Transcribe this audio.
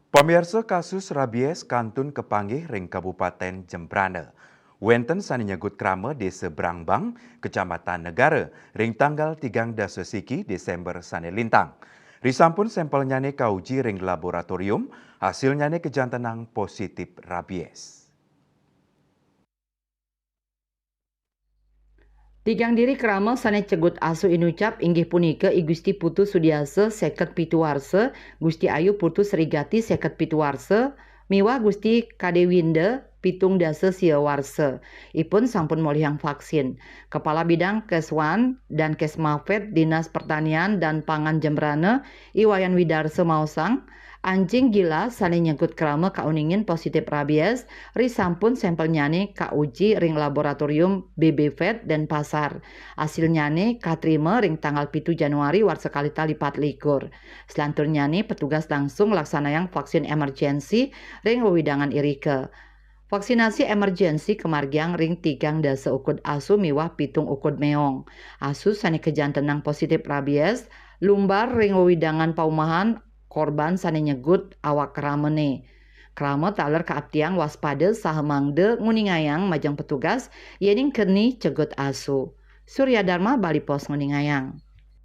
Pamirsa kasus rabies kantun kepanggih ring Kabupaten Jembrana. Wenten sani nyegut krama desa Brangbang, Kecamatan Negara, ring tanggal 3 dasa siki Desember sani lintang. Risampun sampelnya ne kauji ring laboratorium, hasilnya ne kejantanang positif rabies. Tigang diri krama sane cegut asu inucap inggih punika I Gusti Putu Sudiasa 57 warsa, Gusti Ayu Putu Srigati 57 warsa, miwah Gusti Kadewinda 7 dasa sia warsa. Ipun sampun molihang vaksin. Kepala Bidang Keswan dan Kesmafet Dinas Pertanian dan Pangan Jembrana Iwayan Widarso Mausang, anjing gila sane nyengkut krama kauningin positif rabies, risampun sampel nyane kauji ring laboratorium BB Vet dan Pasar. Hasil nyane katrima ring tanggal 7 Januari warsekali lipat likur. Selantur nyane petugas langsung laksanayang vaksin emergensi ring wewidangan irike. Vaksinasi emergensi kemargiang ring 3 dasa ukud asu miwah 7 ukud meong. Asu sane kejantenang positif rabies, lumbar ring wewidangan paumahan korban sane nyegut awak keramene. Krama taler kaaptiang waspada saha mangde nguningayang majang petugas yening keni cegut asu. Surya Dharma Bali Pos nguningayang.